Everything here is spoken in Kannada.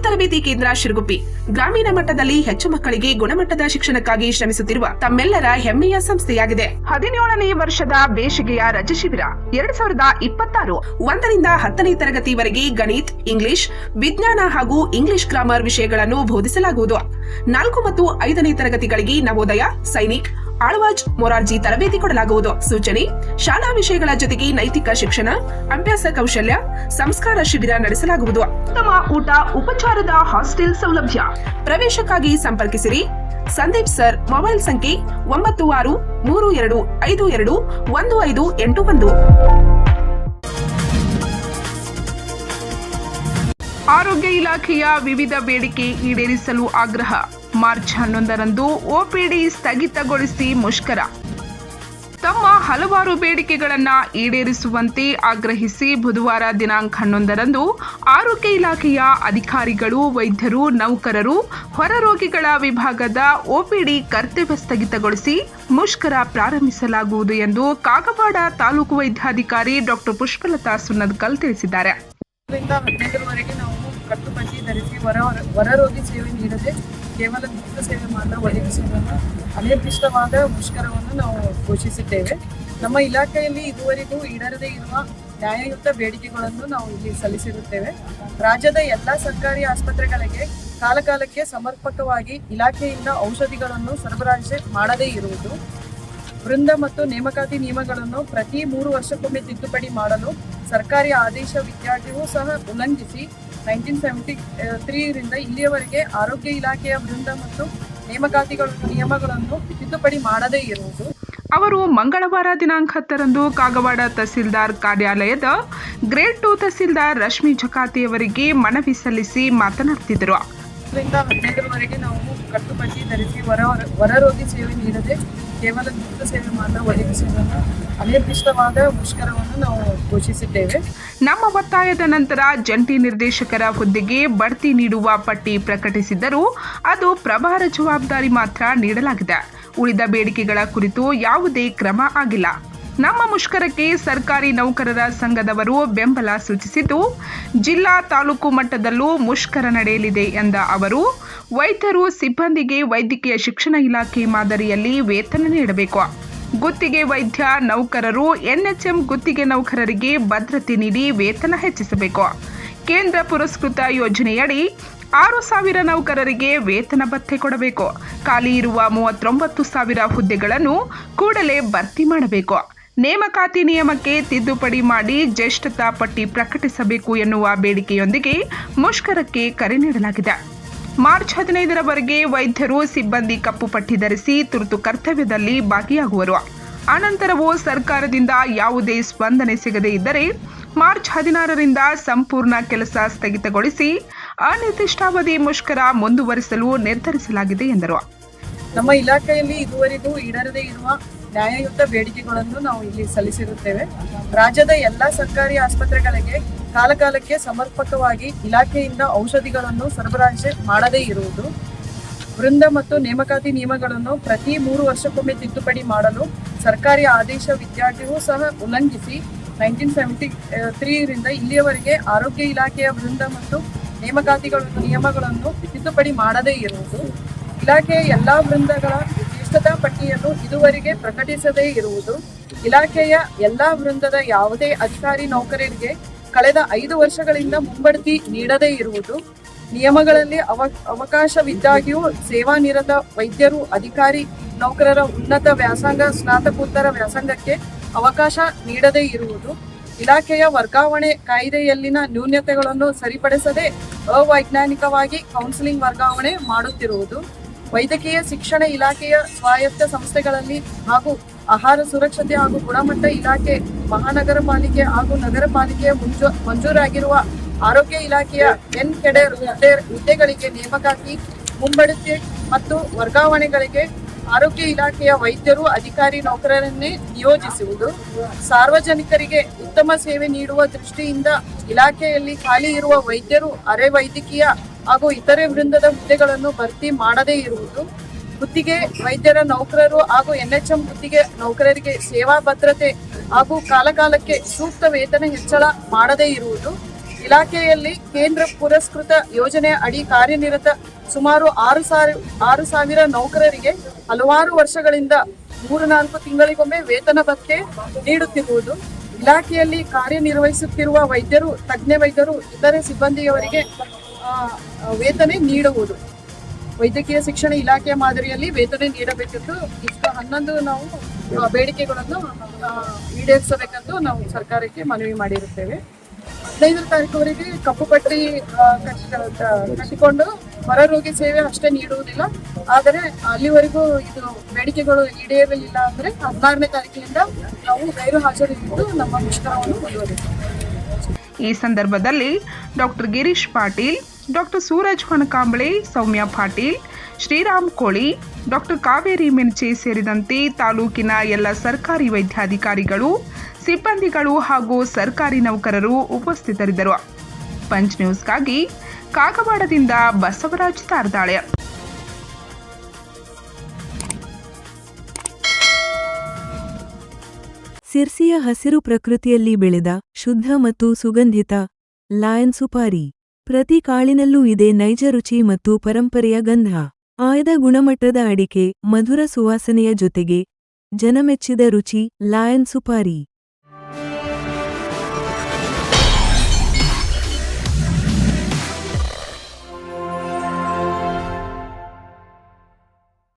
ಸ್ಕೂಲ್ ತರಬೇತಿ ಕೇಂದ್ರ ಶಿರಗುಪ್ಪಿ ಗ್ರಾಮೀಣ ಮಟ್ಟದಲ್ಲಿ ಹೆಚ್ಚು ಮಕ್ಕಳಿಗೆ ಗುಣಮಟ್ಟದ ಶಿಕ್ಷಣಕ್ಕಾಗಿ ಶ್ರಮಿಸುತ್ತಿರುವ ತಮ್ಮೆಲ್ಲರ ಹೆಮ್ಮೆಯ ಸಂಸ್ಥೆಯಾಗಿದೆ. 17ನೇ ವರ್ಷದ ಬೇಸಿಗೆಯ ರಜೆ ಶಿಬಿರ 2026 1ರಿಂದ 10ನೇ ತರಗತಿವರೆಗೆ ಗಣಿತ, ಇಂಗ್ಲಿಷ್, ವಿಜ್ಞಾನ ಹಾಗೂ ಇಂಗ್ಲಿಷ್ ಗ್ರಾಮರ್ ವಿಷಯಗಳನ್ನು ಬೋಧಿಸಲಾಗುವುದು. 4 ಮತ್ತು 5ನೇ ತರಗತಿಗಳಿಗೆ ನವೋದಯ, ಸೈನಿಕ್, ಆಳ್ವಾಜ್, ಮೊರಾರ್ಜಿ ತರಬೇತಿ ಕೊಡಲಾಗುವುದು. ಸೂಚನೆ: ಶಾಲಾ ವಿಷಯಗಳ ಜೊತೆಗೆ ನೈತಿಕ ಶಿಕ್ಷಣ, ಅಭ್ಯಾಸ ಕೌಶಲ್ಯ, ಸಂಸ್ಕಾರ ಶಿಬಿರ ನಡೆಸಲಾಗುವುದು. ಉತ್ತಮ ಊಟ, ಉಪಚಾರದ ಹಾಸ್ಟೆಲ್ ಸೌಲಭ್ಯ. ಪ್ರವೇಶಕ್ಕಾಗಿ ಸಂಪರ್ಕಿಸಿರಿ. ಸಂದೀಪ್ ಸರ್. ಮೊಬೈಲ್ ಸಂಖ್ಯೆ 9632521581. ಆರೋಗ್ಯ ಇಲಾಖೆಯ ವಿವಿಧ ಬೇಡಿಕೆ ಈಡೇರಿಸಲು ಆಗ್ರಹ. ಮಾರ್ಚ್ 11ರಂದು ಒಪಿಡಿ ಸ್ಥಗಿತಗೊಳಿಸಿ ಮುಷ್ಕರ. ತಮ್ಮ ಹಲವಾರು ಬೇಡಿಕೆಗಳನ್ನು ಈಡೇರಿಸುವಂತೆ ಆಗ್ರಹಿಸಿ ಬುಧವಾರ ದಿನಾಂಕ 11ರಂದು ಆರೋಗ್ಯ ಇಲಾಖೆಯ ಅಧಿಕಾರಿಗಳು, ವೈದ್ಯರು, ನೌಕರರು, ಹೊರರೋಗಿಗಳ ವಿಭಾಗದ ಒಪಿಡಿ ಕರ್ತವ್ಯ ಸ್ಥಗಿತಗೊಳಿಸಿ ಮುಷ್ಕರ ಪ್ರಾರಂಭಿಸಲಾಗುವುದು ಎಂದು ಕಾಗವಾಡ ತಾಲೂಕು ವೈದ್ಯಾಧಿಕಾರಿ ಡಾಕ್ಟರ್ ಪುಷ್ಪಲತಾ ಸುನ್ನದಕಲ್ ತಿಳಿಸಿದ್ದಾರೆ. 15ರವರೆಗೆ ನಾವು ಕಟ್ಟುಪಟ್ಟಿ ಧರಿಸಿ ಹೊರರೋಗಿ ಸೇವೆ ನೀಡದೆ ಕೇವಲ ಗುಪ್ತ ಸೇವೆ ಮಾತ್ರ ಒದಗಿಸುವುದನ್ನು ಅನಿರ್ದಿಷ್ಟವಾದ ಮುಷ್ಕರವನ್ನು ನಾವು ಘೋಷಿಸಿದ್ದೇವೆ. ನಮ್ಮ ಇಲಾಖೆಯಲ್ಲಿ ಇದುವರೆಗೂ ಈಡೇರದೇ ಇರುವ ನ್ಯಾಯಯುತ ಬೇಡಿಕೆಗಳನ್ನು ನಾವು ಇಲ್ಲಿ ಸಲ್ಲಿಸಿರುತ್ತೇವೆ. ರಾಜ್ಯದ ಎಲ್ಲ ಸರ್ಕಾರಿ ಆಸ್ಪತ್ರೆಗಳಿಗೆ ಕಾಲಕಾಲಕ್ಕೆ ಸಮರ್ಪಕವಾಗಿ ಇಲಾಖೆಯಿಂದ ಔಷಧಿಗಳನ್ನು ಸರಬರಾಜು ಮಾಡದೇ ಇರುವುದು, ವೃಂದ ಮತ್ತು ನೇಮಕಾತಿ ನಿಯಮಗಳನ್ನು ಪ್ರತಿ 3 ವರ್ಷಕ್ಕೊಮ್ಮೆ ತಿದ್ದುಪಡಿ ಮಾಡಲು ಸರ್ಕಾರಿ ಆದೇಶ ವಿದ್ಯಾರ್ಥಿಯೂ ಸಹ ಉಲ್ಲಂಘಿಸಿ 1973ರಿಂದ ಇಲ್ಲಿಯವರೆಗೆ ಆರೋಗ್ಯ ಇಲಾಖೆಯ ವೃಂದ ಮತ್ತು ನೇಮಕಾತಿಗಳ ನಿಯಮಗಳನ್ನು ತಿದ್ದುಪಡಿ ಮಾಡದೇ ಇರುವುದು. ಅವರು ಮಂಗಳವಾರ ದಿನಾಂಕ 10ರಂದು ಕಾಗವಾಡ ತಹಸೀಲ್ದಾರ್ ಕಾರ್ಯಾಲಯದ ಗ್ರೇಡ್ 2 ತಹಸೀಲ್ದಾರ್ ರಶ್ಮಿ ಜಕಾತಿಯವರಿಗೆ ಮನವಿ ಸಲ್ಲಿಸಿ ಮಾತನಾಡುತ್ತಿದ್ದರು. 15ರವರೆಗೆ ನಾವು ಕಟ್ಟುಪಟ್ಟಿ ಧರಿಸಿ ಹೊರರೋಗಿ ಸೇವೆ ನೀಡದೆ ಕೇವಲ ಗುಪ್ತ ಸೇವೆ ಮಾತ್ರ ಒದಗಿಸುವುದನ್ನು ಅನಿರ್ದಿಷ್ಟವಾದ ಮುಷ್ಕರವನ್ನು ನಾವು ಘೋಷಿಸಿದ್ದೇವೆ. ನಮ್ಮ ಒತ್ತಾಯದ ನಂತರ ಜಂಟಿ ನಿರ್ದೇಶಕರ ಹುದ್ದೆಗೆ ಬಡ್ತಿ ನೀಡುವ ಪಟ್ಟಿ ಪ್ರಕಟಿಸಿದ್ದರೂ ಅದು ಪ್ರಭಾರ ಜವಾಬ್ದಾರಿ ಮಾತ್ರ ನೀಡಲಾಗಿದೆ. ಉಳಿದ ಬೇಡಿಕೆಗಳ ಕುರಿತು ಯಾವುದೇ ಕ್ರಮ ಆಗಿಲ್ಲ. ನಮ್ಮ ಮುಷ್ಕರಕ್ಕೆ ಸರ್ಕಾರಿ ನೌಕರರ ಸಂಘದವರು ಬೆಂಬಲ ಸೂಚಿಸಿದ್ದು, ಜಿಲ್ಲಾ ತಾಲೂಕು ಮಟ್ಟದಲ್ಲೂ ಮುಷ್ಕರ ನಡೆಯಲಿದೆ ಎಂದ ಅವರು, ವೈದ್ಯರು, ಸಿಬ್ಬಂದಿಗೆ ವೈದ್ಯಕೀಯ ಶಿಕ್ಷಣ ಇಲಾಖೆ ಮಾದರಿಯಲ್ಲಿ ವೇತನ ನೀಡಬೇಕು. ಗುತ್ತಿಗೆ ವೈದ್ಯ ನೌಕರರು, ಎನ್ಎಚ್ಎಂ ಗುತ್ತಿಗೆ ನೌಕರರಿಗೆ ಭದ್ರತೆ ನೀಡಿ ವೇತನ ಹೆಚ್ಚಿಸಬೇಕು. ಕೇಂದ್ರ ಪುರಸ್ಕೃತ ಯೋಜನೆಯಡಿ 6,000 ನೌಕರರಿಗೆ ವೇತನ ಭತ್ಯೆ ಕೊಡಬೇಕು. ಖಾಲಿ ಇರುವ 39,000 ಹುದ್ದೆಗಳನ್ನು ಕೂಡಲೇ ಭರ್ತಿ ಮಾಡಬೇಕು. ನೇಮಕಾತಿ ನಿಯಮಕ್ಕೆ ತಿದ್ದುಪಡಿ ಮಾಡಿ ಜ್ಯೇಷ್ಠತಾ ಪಟ್ಟಿ ಪ್ರಕಟಿಸಬೇಕು ಎನ್ನುವ ಬೇಡಿಕೆಯೊಂದಿಗೆ ಮುಷ್ಕರಕ್ಕೆ ಕರೆ ನೀಡಲಾಗಿದೆ. ಮಾರ್ಚ್ 15ರವರೆಗೆ ವೈದ್ಯರು, ಸಿಬ್ಬಂದಿ ಕಪ್ಪು ಪಟ್ಟಿ ಧರಿಸಿ ತುರ್ತು ಕರ್ತವ್ಯದಲ್ಲಿ ಭಾಗಿಯಾಗುವರು. ಅನಂತರವೂ ಸರ್ಕಾರದಿಂದ ಯಾವುದೇ ಸ್ಪಂದನೆ ಸಿಗದೇ ಇದ್ದರೆ ಮಾರ್ಚ್ 16ರಿಂದ ಸಂಪೂರ್ಣ ಕೆಲಸ ಸ್ಥಗಿತಗೊಳಿಸಿ ಅನಿರ್ದಿಷ್ಟಾವಧಿ ಮುಷ್ಕರ ಮುಂದುವರಿಸಲು ನಿರ್ಧರಿಸಲಾಗಿದೆ ಎಂದರು. ನಮ್ಮ ಇಲಾಖೆಯಲ್ಲಿ ಇದುವರೆಗೂ ಈಡೇರದೇ ಇರುವ ನ್ಯಾಯಯುತ ಬೇಡಿಕೆಗಳನ್ನು ನಾವು ಇಲ್ಲಿ ಸಲ್ಲಿಸಿರುತ್ತೇವೆ. ರಾಜ್ಯದ ಎಲ್ಲ ಸರ್ಕಾರಿ ಆಸ್ಪತ್ರೆಗಳಿಗೆ ಕಾಲಕಾಲಕ್ಕೆ ಸಮರ್ಪಕವಾಗಿ ಇಲಾಖೆಯಿಂದ ಔಷಧಿಗಳನ್ನು ಸರಬರಾಜು ಮಾಡದೇ ಇರುವುದು, ವೃಂದ ಮತ್ತು ನೇಮಕಾತಿ ನಿಯಮಗಳನ್ನು ಪ್ರತಿ 3 ವರ್ಷಕ್ಕೊಮ್ಮೆ ತಿದ್ದುಪಡಿ ಮಾಡಲು ಸರ್ಕಾರಿ ಆದೇಶ ವಿದ್ಯಾರ್ಥಿಯೂ ಸಹ ಉಲ್ಲಂಘಿಸಿ 1973ರಿಂದ ಇಲ್ಲಿಯವರೆಗೆ ಆರೋಗ್ಯ ಇಲಾಖೆಯ ವೃಂದ ಮತ್ತು ನೇಮಕಾತಿಗಳ ನಿಯಮಗಳನ್ನು ತಿದ್ದುಪಡಿ ಮಾಡದೇ ಇರುವುದು, ಇಲಾಖೆಯ ಎಲ್ಲ ವೃಂದಗಳ ಜ್ಯೇಷ್ಠತಾ ಪಟ್ಟಿಯನ್ನು ಇದುವರೆಗೆ ಪ್ರಕಟಿಸದೇ ಇರುವುದು, ಇಲಾಖೆಯ ಎಲ್ಲ ವೃಂದದ ಯಾವುದೇ ಅಧಿಕಾರಿ ನೌಕರರಿಗೆ ಕಳೆದ 5 ವರ್ಷಗಳಿಂದ ಮುಂಬಡ್ತಿ ನೀಡದೇ ಇರುವುದು, ನಿಯಮಗಳಲ್ಲಿ ಅವಕಾಶವಿದ್ದಾಗಿಯೂ ಸೇವಾನಿರತ ವೈದ್ಯರು, ಅಧಿಕಾರಿ ನೌಕರರ ಉನ್ನತ ವ್ಯಾಸಂಗ, ಸ್ನಾತಕೋತ್ತರ ವ್ಯಾಸಂಗಕ್ಕೆ ಅವಕಾಶ ನೀಡದೇ ಇರುವುದು, ಇಲಾಖೆಯ ವರ್ಗಾವಣೆ ಕಾಯ್ದೆಯಲ್ಲಿನ ನ್ಯೂನತೆಗಳನ್ನು ಸರಿಪಡಿಸದೆ ಅವೈಜ್ಞಾನಿಕವಾಗಿ ಕೌನ್ಸಿಲಿಂಗ್ ವರ್ಗಾವಣೆ ಮಾಡುತ್ತಿರುವುದು, ವೈದ್ಯಕೀಯ ಶಿಕ್ಷಣ ಇಲಾಖೆಯ ಸ್ವಾಯತ್ತ ಸಂಸ್ಥೆಗಳಲ್ಲಿ ಹಾಗೂ ಆಹಾರ ಸುರಕ್ಷತೆ ಹಾಗೂ ಗುಣಮಟ್ಟ ಇಲಾಖೆ, ಮಹಾನಗರ ಪಾಲಿಕೆ ಹಾಗೂ ನಗರ ಪಾಲಿಕೆಯ ಮಂಜೂರಾಗಿರುವ ಆರೋಗ್ಯ ಇಲಾಖೆಯ ಕೆಡರ್ ಹುದ್ದೆಗಳಿಗೆ ನೇಮಕಾತಿ, ಮುಂಬಡ್ತಿ ಮತ್ತು ವರ್ಗಾವಣೆಗಳಿಗೆ ಆರೋಗ್ಯ ಇಲಾಖೆಯ ವೈದ್ಯರು, ಅಧಿಕಾರಿ ನೌಕರರನ್ನೇ ನಿಯೋಜಿಸುವುದು, ಸಾರ್ವಜನಿಕರಿಗೆ ಉತ್ತಮ ಸೇವೆ ನೀಡುವ ದೃಷ್ಟಿಯಿಂದ ಇಲಾಖೆಯಲ್ಲಿ ಖಾಲಿ ಇರುವ ವೈದ್ಯರು, ಅರೆ ವೈದ್ಯಕೀಯ ಹಾಗೂ ಇತರೆ ವೃಂದದ ಹುದ್ದೆಗಳನ್ನು ಭರ್ತಿ ಮಾಡದೇ ಇರುವುದು, ಗುತ್ತಿಗೆ ವೈದ್ಯರ ನೌಕರರು ಹಾಗೂ ಎನ್ಎಚ್ಎಂ ಗುತ್ತಿಗೆ ನೌಕರರಿಗೆ ಸೇವಾ ಭದ್ರತೆ ಹಾಗೂ ಕಾಲಕಾಲಕ್ಕೆ ಸೂಕ್ತ ವೇತನ ಹೆಚ್ಚಳ ಮಾಡದೇ ಇರುವುದು, ಇಲಾಖೆಯಲ್ಲಿ ಕೇಂದ್ರ ಪುರಸ್ಕೃತ ಯೋಜನೆ ಅಡಿ ಕಾರ್ಯನಿರತ ಸುಮಾರು 6,000 ನೌಕರರಿಗೆ ಹಲವಾರು ವರ್ಷಗಳಿಂದ 3-4 ತಿಂಗಳಿಗೊಮ್ಮೆ ವೇತನ ಭತ್ಯೆ ನೀಡುತ್ತಿರುವುದು, ಇಲಾಖೆಯಲ್ಲಿ ಕಾರ್ಯನಿರ್ವಹಿಸುತ್ತಿರುವ ವೈದ್ಯರು, ತಜ್ಞ ವೈದ್ಯರು, ಇತರೆ ಸಿಬ್ಬಂದಿಯವರಿಗೆ ವೇತನ ನೀಡುವುದು. ವೈದ್ಯಕೀಯ ಶಿಕ್ಷಣ ಇಲಾಖೆಯ ಮಾದರಿಯಲ್ಲಿ ವೇತನ ನೀಡಬೇಕೆಂದು ಇಷ್ಟು 11 ನಾವು ಬೇಡಿಕೆಗಳನ್ನು ಈಡೇರಿಸಬೇಕೆಂದು ನಾವು ಸರ್ಕಾರಕ್ಕೆ ಮನವಿ ಮಾಡಿರುತ್ತೇವೆ. 15ನೇ ತಾರೀಕುವರೆಗೆ ಕಪ್ಪು ಪಟ್ಟಿ ಕಟ್ಟಿಕೊಂಡು ಹೊರರೋಗಿ ಸೇವೆ ಅಷ್ಟೇ ನೀಡುವುದಿಲ್ಲ. ಆದರೆ ಅಲ್ಲಿವರೆಗೂ ಇದು ಬೇಡಿಕೆಗಳು ಈಡೇರಲಿಲ್ಲ ಅಂದರೆ 16ನೇ ತಾರೀಕಿನಿಂದ ನಾವು ಗೈರು ಹಾಜರಿದ್ದು ನಮ್ಮ ಮುಷ್ಕರವನ್ನು ಮುಂದುವರಿಸುತ್ತೇವೆ. ಈ ಸಂದರ್ಭದಲ್ಲಿ ಡಾಕ್ಟರ್ ಗಿರೀಶ್ ಪಾಟೀಲ್, ಡಾಕ್ಟರ್ ಸೂರಜ್ ಹೊನಕಾಂಬಳೆ, ಸೌಮ್ಯ ಪಾಟೀಲ್, ಶ್ರೀರಾಮ್ ಕೋಳಿ, ಡಾಕ್ಟರ್ ಕಾವೇರಿ ಮೆಣಚೆ ಸೇರಿದಂತೆ ತಾಲೂಕಿನ ಎಲ್ಲ ಸರ್ಕಾರಿ ವೈದ್ಯಾಧಿಕಾರಿಗಳು, ಸಿಬ್ಬಂದಿಗಳು ಹಾಗೂ ಸರ್ಕಾರಿ ನೌಕರರು ಉಪಸ್ಥಿತರಿದ್ದರು. ಪಂಚ್ ನ್ಯೂಸ್ಗಾಗಿ ಕಾಗವಾಡದಿಂದ ಬಸವರಾಜ್ ತಾರ್ದಾಳೆ. ಸಿರ್ಸಿಯ ಹಸಿರು ಪ್ರಕೃತಿಯಲ್ಲಿ ಬೆಳೆದ ಶುದ್ಧ ಮತ್ತು ಸುಗಂಧಿತ ಲಯನ್ ಸುಪಾರಿ. ಪ್ರತಿ ಕಾಳಿನಲ್ಲೂ ಇದೆ ನೈಜ ರುಚಿ ಮತ್ತು ಪರಂಪರೆಯ ಗಂಧ. ಆಯ್ದ ಗುಣಮಟ್ಟದ ಅಡಿಕೆ, ಮಧುರ ಸುವಾಸನೆಯ ಜೊತೆಗೆ ಜನಮೆಚ್ಚಿದ ರುಚಿ ಲಯನ್ ಸುಪಾರಿ.